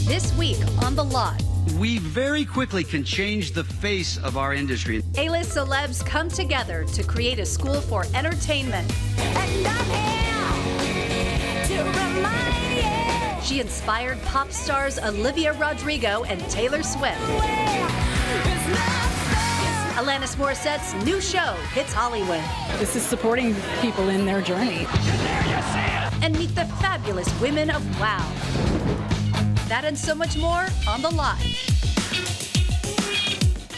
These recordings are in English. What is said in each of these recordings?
This week on The Lot. We very quickly can change the face of our industry. A-list celebs come together to create a school for entertainment. And I'm here to remind you. She inspired pop stars Olivia Rodrigo and Taylor Swift. Alanis Morissette's new show hits Hollywood. This is supporting people in their journey. And meet the fabulous women of WOW. That and so much more on The Lot.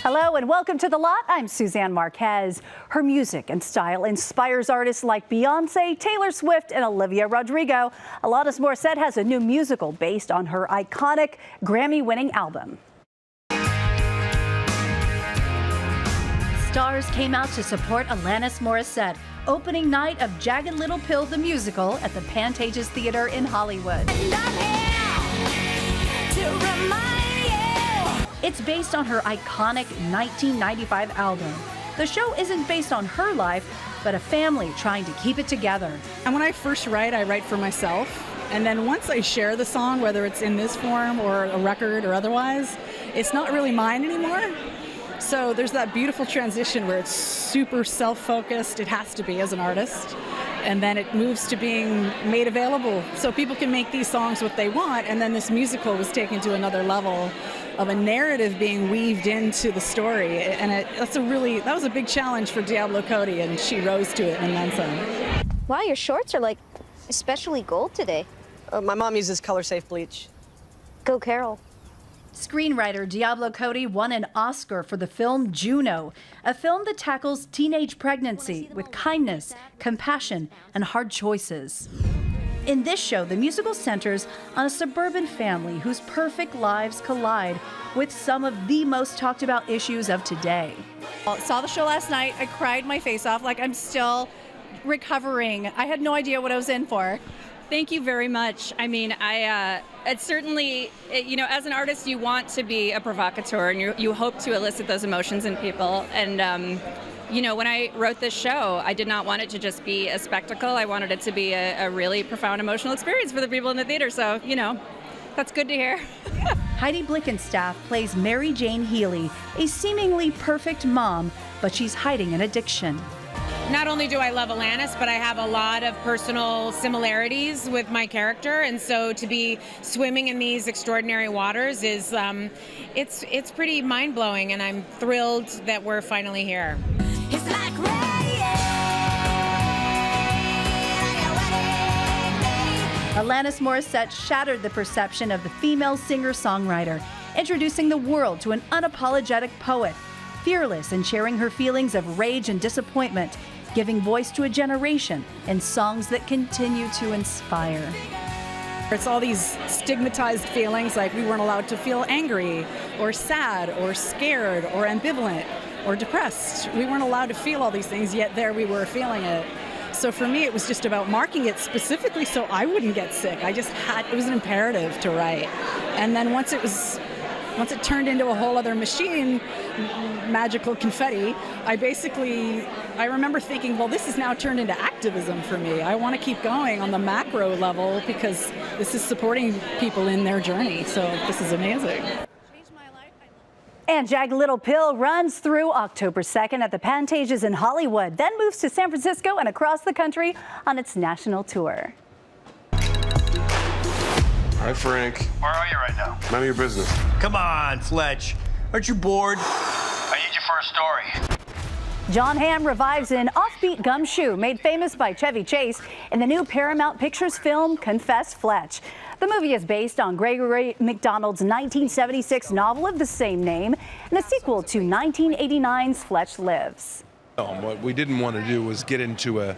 Hello and welcome to The Lot. I'm Suzanne Marques. Her music and style inspires artists like Beyonce, Taylor Swift, and Olivia Rodrigo. Alanis Morissette has a new musical based on her iconic Grammy-winning album. Stars came out to support Alanis Morissette. Opening night of Jagged Little Pill, the musical, at the Pantages Theater in Hollywood. And I'm here to remind you. It's based on her iconic 1995 album. The show isn't based on her life, but a family trying to keep it together. And when I first write, I write for myself. And then once I share the song, whether it's in this form or a record or otherwise, it's not really mine anymore. So there's that beautiful transition where it's super self-focused, it has to be as an artist, and then it moves to being made available so people can make these songs what they want, and then this musical was taken to another level of a narrative being weaved into the story, and that was a big challenge for Diablo Cody, and she rose to it and then some. Wow, your shorts are like especially gold today. My mom uses color-safe bleach. Go Carol. Screenwriter Diablo Cody won an Oscar for the film Juno, a film that tackles teenage pregnancy with kindness, compassion, and hard choices. In this show, the musical centers on a suburban family whose perfect lives collide with some of the most talked about issues of today. I saw the show last night. I cried my face off. Like, I'm still recovering. I had no idea what I was in for. Thank you very much. I mean, it's certainly, as an artist, you want to be a provocateur and you hope to elicit those emotions in people. And, when I wrote this show, I did not want it to just be a spectacle. I wanted it to be a really profound emotional experience for the people in the theater. So, that's good to hear. Heidi Blickenstaff plays Mary Jane Healy, a seemingly perfect mom, but she's hiding an addiction. Not only do I love Alanis, but I have a lot of personal similarities with my character, and so to be swimming in these extraordinary waters is, it's pretty mind-blowing, and I'm thrilled that we're finally here. It's like rain. Alanis Morissette shattered the perception of the female singer-songwriter, introducing the world to an unapologetic poet, fearless in sharing her feelings of rage and disappointment, giving voice to a generation in songs that continue to inspire. It's all these stigmatized feelings, like we weren't allowed to feel angry or sad or scared or ambivalent or depressed. We weren't allowed to feel all these things, yet there we were feeling it. So for me, it was just about marking it specifically so I wouldn't get sick. It was an imperative to write. And then once it turned into a whole other machine, magical confetti, I remember thinking, well, this has now turned into activism for me. I want to keep going on the macro level because this is supporting people in their journey. So this is amazing. And Jagged Little Pill runs through October 2nd at the Pantages in Hollywood, then moves to San Francisco and across the country on its national tour. Hi, Frank. Where are you right now? None of your business. Come on, Fletch. Aren't you bored? I need you for a story. Jon Hamm revives an offbeat gumshoe made famous by Chevy Chase in the new Paramount Pictures film Confess, Fletch. The movie is based on Gregory MacDonald's 1976 novel of the same name and a sequel to 1989's Fletch Lives. What we didn't want to do was get into a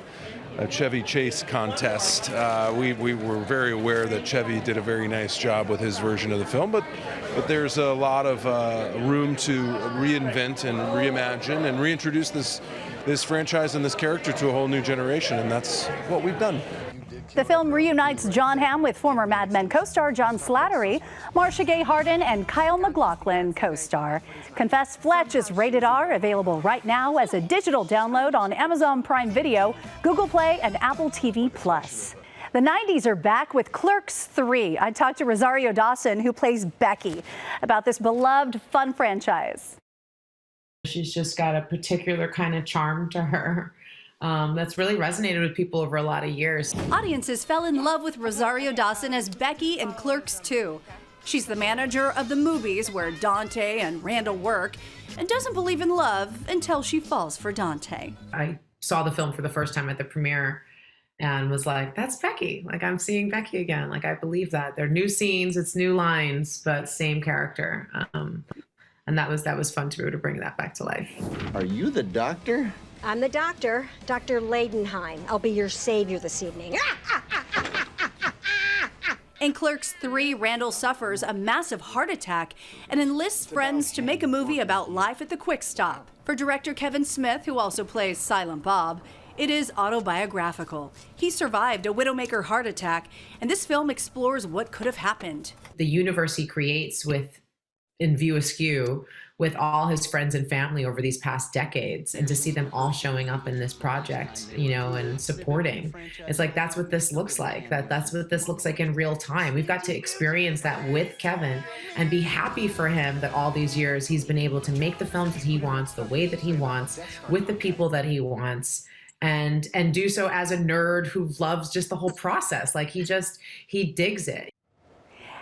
Chevy Chase contest. We were very aware that Chevy did a very nice job with his version of the film, but there's a lot of room to reinvent and reimagine and reintroduce this franchise and this character to a whole new generation, and that's what we've done. The film reunites Jon Hamm with former Mad Men co-star John Slattery, Marcia Gay Harden, and Kyle MacLachlan co-star. Confess, Fletch is rated R, available right now as a digital download on Amazon Prime Video, Google Play, and Apple TV+. The 90s are back with Clerks 3. I talked to Rosario Dawson, who plays Becky, about this beloved fun franchise. She's just got a particular kind of charm to her that's really resonated with people over a lot of years. Audiences fell in love with Rosario Dawson as Becky in Clerks 2. She's the manager of the movies where Dante and Randall work and doesn't believe in love until she falls for Dante. I saw the film for the first time at the premiere and was like, that's Becky. Like, I'm seeing Becky again. Like, I believe that. They're new scenes, it's new lines, but same character. And that was fun to be able to bring that back to life. Are you the doctor? I'm the doctor, Dr. Leidenheim. I'll be your savior this evening. In Clerks 3, Randall suffers a massive heart attack and enlists friends to make a movie about life at the Quick Stop. For director Kevin Smith, who also plays Silent Bob, it is autobiographical. He survived a widowmaker heart attack, and this film explores what could have happened. The universe he creates in View Askew with all his friends and family over these past decades, and to see them all showing up in this project, you know, and supporting. It's like, that's what this looks like. That's what this looks like in real time. We've got to experience that with Kevin and be happy for him that all these years he's been able to make the films that he wants, the way that he wants, with the people that he wants, and do so as a nerd who loves just the whole process. Like, he digs it.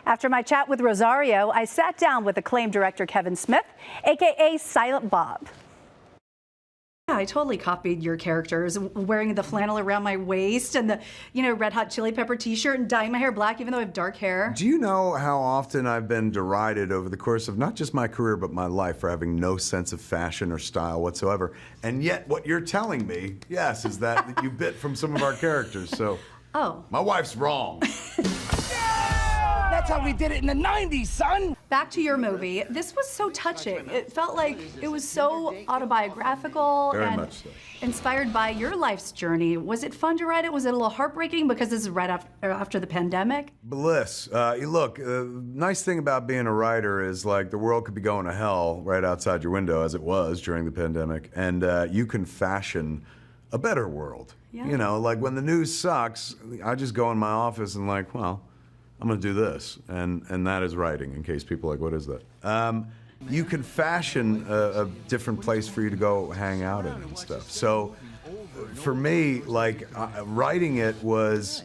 After my chat with Rosario, I sat down with acclaimed director Kevin Smith, aka Silent Bob. Yeah, I totally copied your characters, wearing the flannel around my waist and the, Red Hot Chili Pepper t-shirt and dyeing my hair black even though I have dark hair. Do you know how often I've been derided over the course of not just my career but my life for having no sense of fashion or style whatsoever? And yet what you're telling me, yes, is that you bit from some of our characters. So, my wife's wrong. That's how we did it in the 90s, son! Back to your movie. This was so touching. It felt like it was so autobiographical Very and much so. Inspired by your life's journey. Was it fun to write it? Was it a little heartbreaking because this is right after the pandemic? Bliss. Look, nice thing about being a writer is like the world could be going to hell right outside your window as it was during the pandemic, and you can fashion a better world. Yeah. You know, like when the news sucks, I just go in my office and like, well, I'm gonna do this, and that is writing, in case people are like, what is that? You can fashion a different place for you to go hang out in and stuff. So for me, like, writing it was,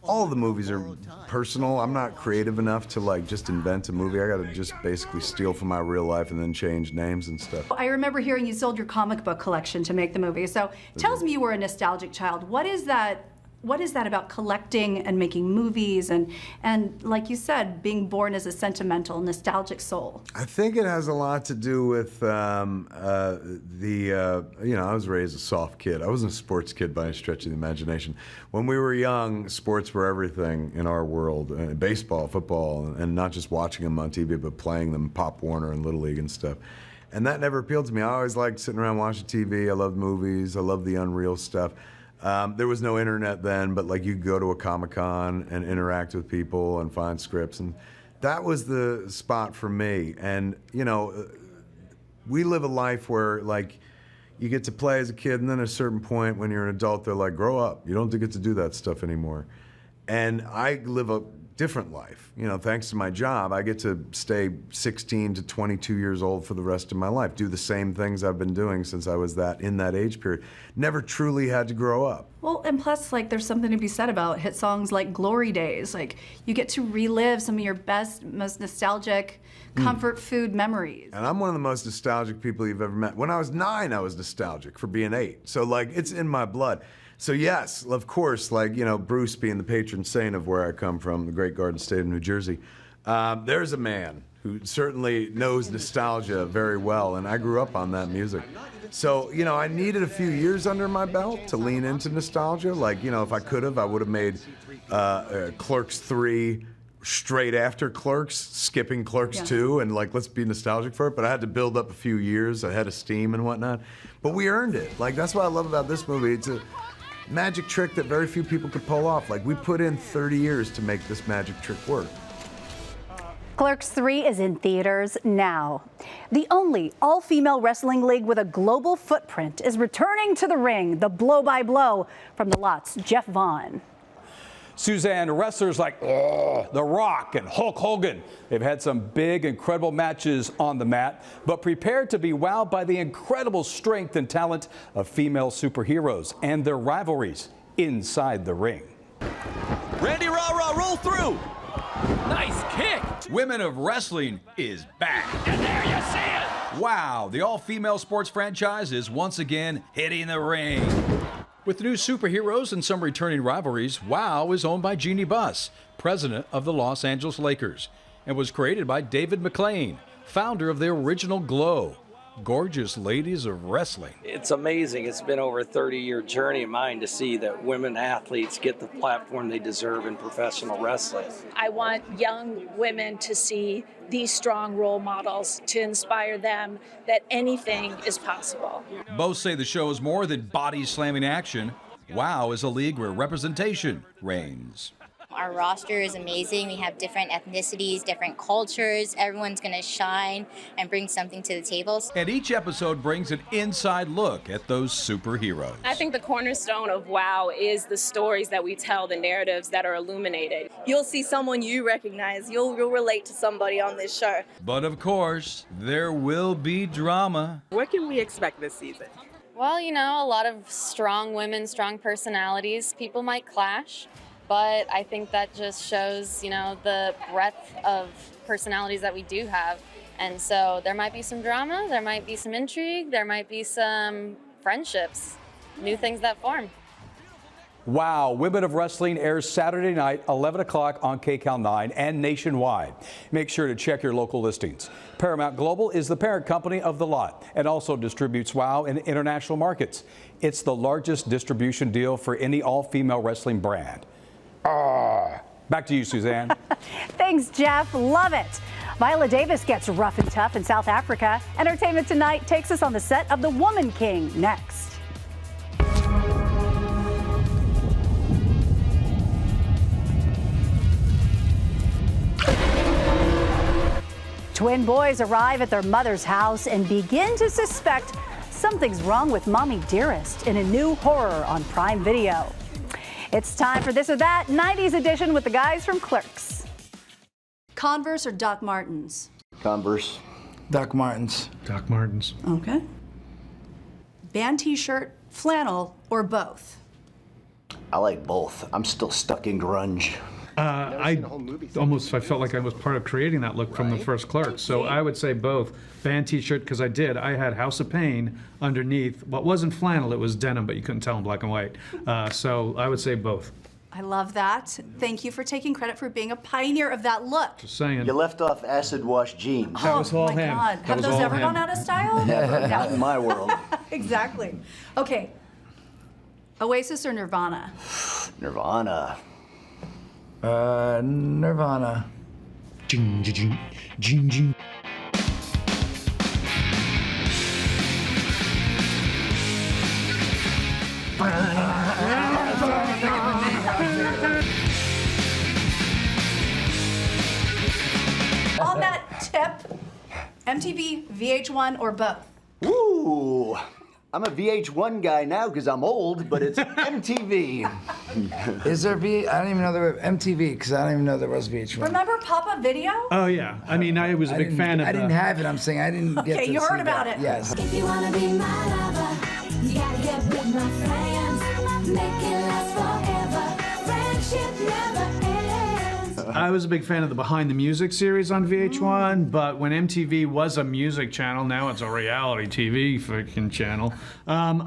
all the movies are personal. I'm not creative enough to like just invent a movie. I gotta just basically steal from my real life and then change names and stuff. I remember hearing you sold your comic book collection to make the movie, so it tells me you were a nostalgic child. What is that about collecting and making movies and like you said, being born as a sentimental, nostalgic soul? I think it has a lot to do with I was raised a soft kid. I wasn't a sports kid by any stretch of the imagination. When we were young, sports were everything in our world. Baseball, football, and not just watching them on TV, but playing them, Pop Warner and Little League and stuff. And that never appealed to me. I always liked sitting around watching TV. I loved movies. I loved the unreal stuff. There was no internet then, but like you could go to a Comic-Con and interact with people and find scripts, and that was the spot for me. And we live a life where like you get to play as a kid, and then at a certain point when you're an adult, they're like, grow up. You don't get to do that stuff anymore. And I live a different life. Thanks to my job, I get to stay 16 to 22 years old for the rest of my life, do the same things I've been doing since I was in that age period. Never truly had to grow up. Well, and plus, like, there's something to be said about hit songs like Glory Days. Like, you get to relive some of your best, most nostalgic comfort food memories. And I'm one of the most nostalgic people you've ever met. When I was 9, I was nostalgic for being 8. So, like, it's in my blood. So yes, of course, like, Bruce being the patron saint of where I come from, the great Garden State of New Jersey, there's a man who certainly knows nostalgia very well, and I grew up on that music. So, I needed a few years under my belt to lean into nostalgia. Like, if I could have, I would have made Clerks 3 straight after Clerks, skipping Clerks 2, and like, let's be nostalgic for it. But I had to build up a few years ahead of steam and whatnot. But we earned it. Like, that's what I love about this movie. It's a magic trick that very few people could pull off. Like, we put in 30 years to make this magic trick work. Clerks 3 is in theaters now. The only all-female wrestling league with a global footprint is returning to the ring. The blow-by-blow from the Lot's Jeff Vaughn. Suzanne, wrestlers like The Rock and Hulk Hogan. They've had some big, incredible matches on the mat, but prepare to be wowed by the incredible strength and talent of female superheroes and their rivalries inside the ring. Randy Rah-Rah, roll through. Nice kick. Women of Wrestling is back. And there you see it. Wow, the all-female sports franchise is once again hitting the ring. With new superheroes and some returning rivalries, WOW is owned by Jeannie Buss, president of the Los Angeles Lakers, and was created by David McLean, founder of the original Glow. Gorgeous ladies of wrestling. It's amazing. It's been over a 30-year journey of mine to see that women athletes get the platform they deserve in professional wrestling. I want young women to see these strong role models to inspire them that anything is possible. Both say the show is more than body slamming action. WOW is a league where representation reigns. Our roster is amazing. We have different ethnicities, different cultures. Everyone's going to shine and bring something to the table. And each episode brings an inside look at those superheroes. I think the cornerstone of WOW is the stories that we tell, the narratives that are illuminated. You'll see someone you recognize. You'll relate to somebody on this show. But of course, there will be drama. What can we expect this season? Well, you know, a lot of strong women, strong personalities. People might clash. But I think that just shows, you know, the breadth of personalities that we do have. And so there might be some drama, there might be some intrigue, there might be some friendships, new things that form. WOW, Women of Wrestling airs Saturday night, 11 o'clock on KCAL 9 and nationwide. Make sure to check your local listings. Paramount Global is the parent company of the lot and also distributes WOW in international markets. It's the largest distribution deal for any all-female wrestling brand. Back to you, Suzanne. Thanks, Jeff. Love it. Viola Davis gets rough and tough in South Africa. Entertainment Tonight takes us on the set of The Woman King next. Twin boys arrive at their mother's house and begin to suspect something's wrong with Mommy Dearest in a new horror on Prime Video. It's time for This or That 90s edition with the guys from Clerks. Converse or Doc Martens? Converse. Doc Martens. Doc Martens. Okay. Band t-shirt, flannel, or both? I like both. I'm still stuck in grunge. I felt like I was part of creating that look from the first Clerks. So I would say both. Band t-shirt, because I had House of Pain underneath. What wasn't flannel, it was denim, but you couldn't tell in black and white. So I would say both. I love that. Thank you for taking credit for being a pioneer of that look. Just saying. You left off acid wash jeans. That was all him. God. Have those ever gone out of style? Never. Not in my world. Exactly. Okay. Oasis or Nirvana? Nirvana. Nirvana. Jing, jing, jing, jing. On that tip, MTV, VH1, or both? Ooh. I'm a VH1 guy now because I'm old, but it's MTV. Is there I don't even know there was MTV because I don't even know there was VH1. Remember Pop-Up Video? Oh yeah, I mean I was a big fan of. I didn't have it. I'm saying I didn't get. Okay, to you see heard about that. it. Yes. If you wanna be my lover, you gotta get with my friends. Make it last forever. Friendship never ends. I was a big fan of the Behind the Music series on VH1, but when MTV was a music channel, now it's a reality TV freaking channel.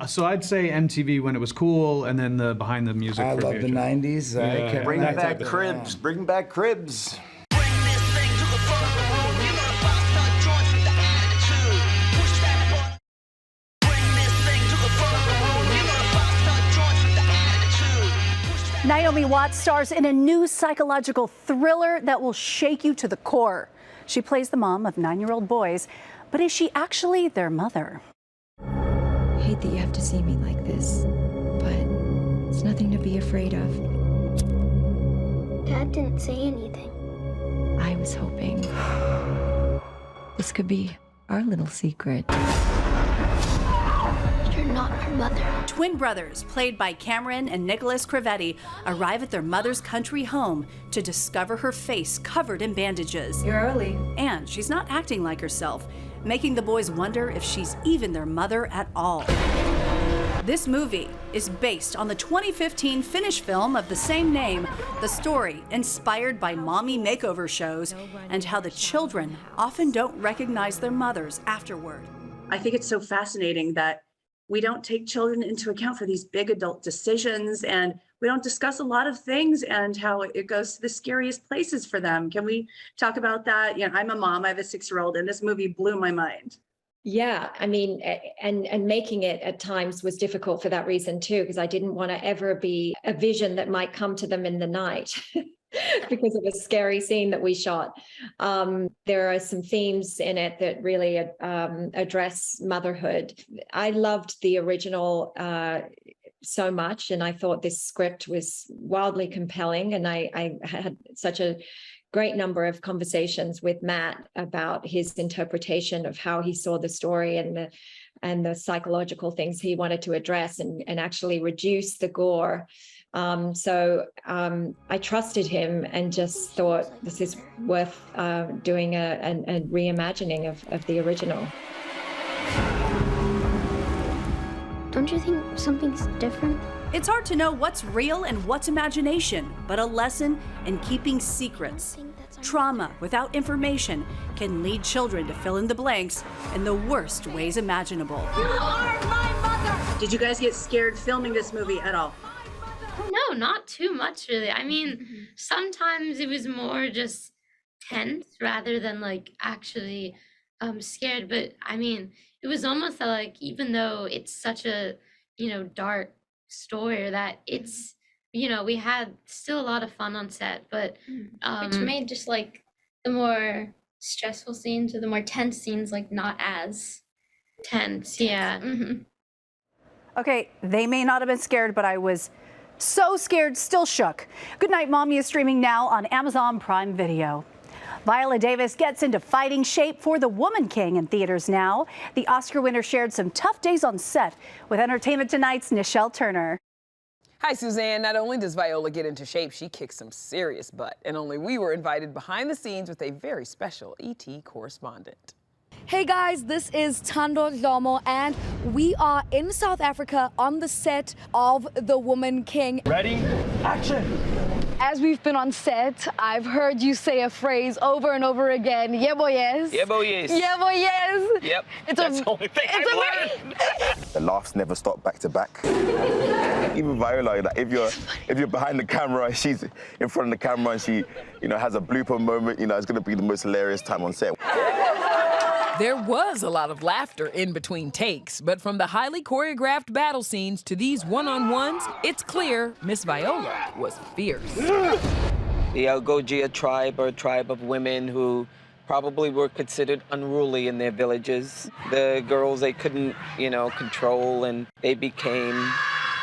So I'd say MTV when it was cool, and then the Behind the Music. I for love VH1. the 90s. Yeah. Bring back cribs. Bring back cribs. Naomi Watts stars in a new psychological thriller that will shake you to the core. She plays the mom of 9-year-old boys, but is she actually their mother? I hate that you have to see me like this, but it's nothing to be afraid of. Dad didn't say anything. I was hoping this could be our little secret. You're not her mother. Twin brothers, played by Cameron and Nicholas Cravetti, arrive at their mother's country home to discover her face covered in bandages. You're early. And she's not acting like herself, making the boys wonder if she's even their mother at all. This movie is based on the 2015 Finnish film of the same name, the story inspired by mommy makeover shows and how the children often don't recognize their mothers afterward. I think it's so fascinating that we don't take children into account for these big adult decisions, and we don't discuss a lot of things and how it goes to the scariest places for them. Can we talk about that? You know, I'm a mom, I have a 6-year-old, and this movie blew my mind. Yeah, I mean, and making it at times was difficult for that reason too, because I didn't want to ever be a vision that might come to them in the night because of a scary scene that we shot. There are some themes in it that really address motherhood. I loved the original so much, and I thought this script was wildly compelling, and I had such a great number of conversations with Matt about his interpretation of how he saw the story and the psychological things he wanted to address and actually reduce the gore. So I trusted him and just thought this is worth doing a reimagining of the original. Don't you think something's different? It's hard to know what's real and what's imagination, but a lesson in keeping secrets. Trauma without information can lead children to fill in the blanks in the worst ways imaginable. You are my mother! Did you guys get scared filming this movie at all? No, not too much really. I mean, sometimes it was more just tense rather than like actually scared. But I mean, it was almost like, even though it's such a, dark story, that it's, we had still a lot of fun on set, but which made just like the more stressful scenes or the more tense scenes like not as tense. Yeah. Okay, they may not have been scared, but I was so scared, still shook. Goodnight Mommy is streaming now on Amazon Prime Video. Viola Davis gets into fighting shape for The Woman King in theaters now. The Oscar winner shared some tough days on set with Entertainment Tonight's Nichelle Turner. Hi, Suzanne. Not only does Viola get into shape, she kicks some serious butt. And only we were invited behind the scenes with a very special ET correspondent. Hey guys, this is Tando Lomo, and we are in South Africa on the set of The Woman King. Ready? Action! As we've been on set, I've heard you say a phrase over and over again. Yeah, boy, yes. Yeah, boy, yes. Yeah, boy, yes. Yep. It's That's the only thing I've learned. The laughs never stop back to back. Even Viola, like, if you're behind the camera, she's in front of the camera, and she, has a blooper moment. It's going to be the most hilarious time on set. There was a lot of laughter in between takes, but from the highly choreographed battle scenes to these one-on-ones, it's clear Miss Viola was fierce. The Algojia tribe are a tribe of women who probably were considered unruly in their villages. The girls they couldn't, control, and they became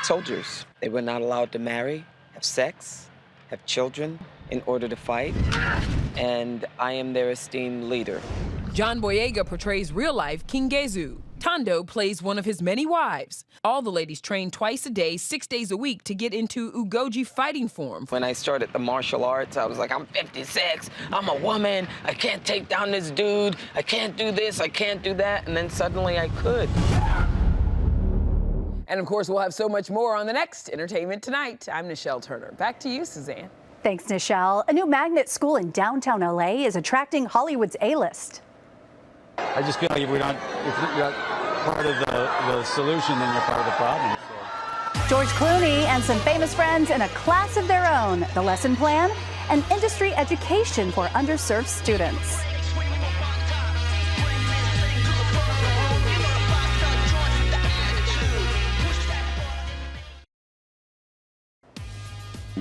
soldiers. They were not allowed to marry, have sex, have children in order to fight, and I am their esteemed leader. John Boyega portrays real-life King Gezu. Tando plays one of his many wives. All the ladies train twice a day, 6 days a week to get into Ugoji fighting form. When I started the martial arts, I was like, I'm 56, I'm a woman, I can't take down this dude, I can't do this, I can't do that, and then suddenly I could. And of course, we'll have so much more on the next Entertainment Tonight. I'm Nichelle Turner. Back to you, Suzanne. Thanks, Nichelle. A new magnet school in downtown LA is attracting Hollywood's A-list. I just feel like if you're not part of the solution, then you're part of the problem. George Clooney and some famous friends in a class of their own. The lesson plan, an industry education for underserved students.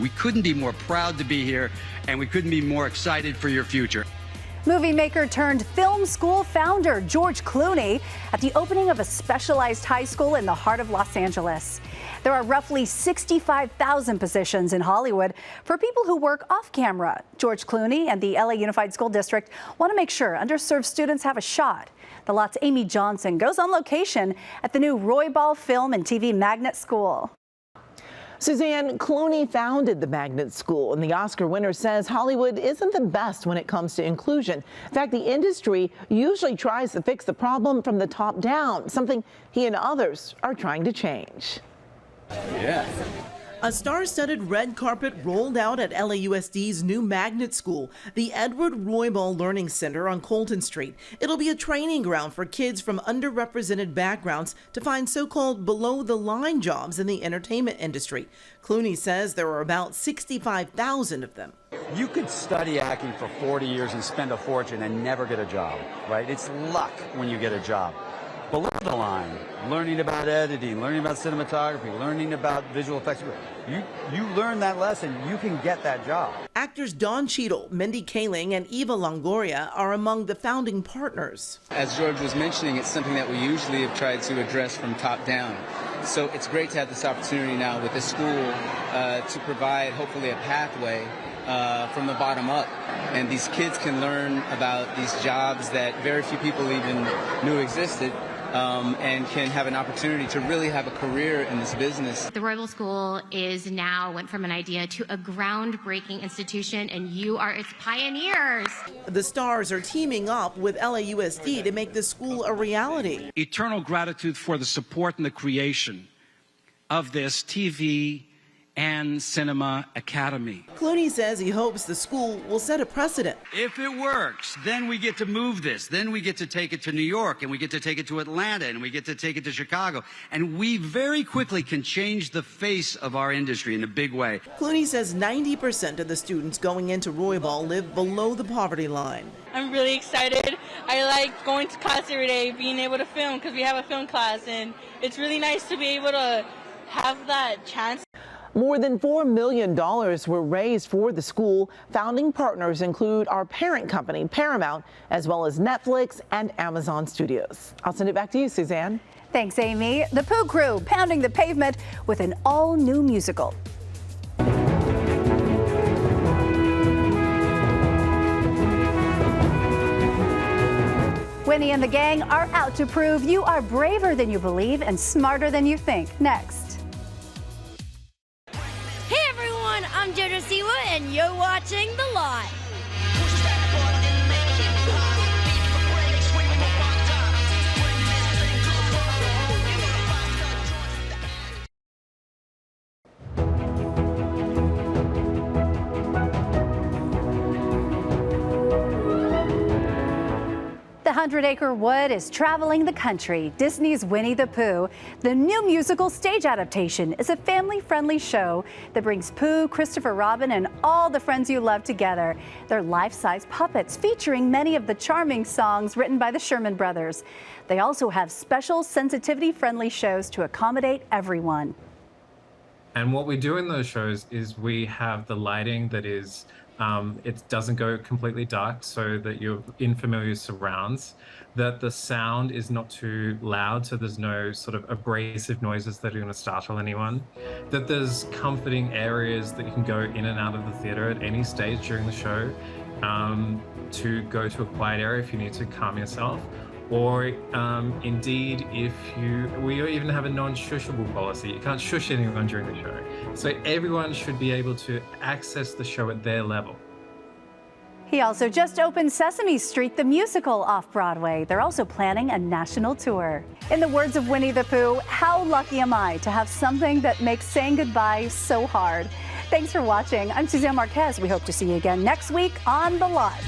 We couldn't be more proud to be here, and we couldn't be more excited for your future. Movie maker turned film school founder George Clooney at the opening of a specialized high school in the heart of Los Angeles. There are roughly 65,000 positions in Hollywood for people who work off camera. George Clooney and the LA Unified School District want to make sure underserved students have a shot. The Lot's Amy Johnson goes on location at the new Roybal Film and TV Magnet School. Suzanne, Clooney founded the Magnet School, and the Oscar winner says Hollywood isn't the best when it comes to inclusion. In fact, the industry usually tries to fix the problem from the top down, something he and others are trying to change. Yeah. A star-studded red carpet rolled out at LAUSD's new Magnet School, the Edward Roybal Learning Center on Colton Street. It'll be a training ground for kids from underrepresented backgrounds to find so-called below-the-line jobs in the entertainment industry. Clooney says there are about 65,000 of them. You could study acting for 40 years and spend a fortune and never get a job, right? It's luck when you get a job. Below the line, learning about editing, learning about cinematography, learning about visual effects. You learn that lesson, you can get that job. Actors Don Cheadle, Mindy Kaling, and Eva Longoria are among the founding partners. As George was mentioning, it's something that we usually have tried to address from top down. So it's great to have this opportunity now with the school to provide hopefully a pathway from the bottom up. And these kids can learn about these jobs that very few people even knew existed. And can have an opportunity to really have a career in this business. The Roybal School went from an idea to a groundbreaking institution, and you are its pioneers. The stars are teaming up with LAUSD to make the school a reality. Eternal gratitude for the support and the creation of this TV and Cinema Academy. Clooney says he hopes the school will set a precedent. If it works, then we get to move this. Then we get to take it to New York, and we get to take it to Atlanta, and we get to take it to Chicago. And we very quickly can change the face of our industry in a big way. Clooney says 90% of the students going into Roybal live below the poverty line. I'm really excited. I like going to class every day, being able to film, because we have a film class, and it's really nice to be able to have that chance. More than $4 million were raised for the school. Founding partners include our parent company, Paramount, as well as Netflix and Amazon Studios. I'll send it back to you, Suzanne. Thanks, Amy. The Pooh crew pounding the pavement with an all-new musical. Winnie and the gang are out to prove you are braver than you believe and smarter than you think. Next. I'm Jojo Siwa, and you're watching The Lot. The 100-Acre Wood is traveling the country. Disney's Winnie the Pooh, the new musical stage adaptation, is a family-friendly show that brings Pooh, Christopher Robin, and all the friends you love together. They're life-size puppets featuring many of the charming songs written by the Sherman Brothers. They also have special sensitivity-friendly shows to accommodate everyone. And what we do in those shows is we have the lighting that is it doesn't go completely dark so that you're in familiar surrounds, that the sound is not too loud so there's no sort of abrasive noises that are going to startle anyone, that there's comforting areas that you can go in and out of the theater at any stage during the show, to go to a quiet area if you need to calm yourself, or indeed we even have a non-shushable policy. You can't shush anyone during the show. So everyone should be able to access the show at their level. He also just opened Sesame Street, the musical, off-Broadway. They're also planning a national tour. In the words of Winnie the Pooh, how lucky am I to have something that makes saying goodbye so hard? Thanks for watching. I'm Suzanne Marques. We hope to see you again next week on The Lot.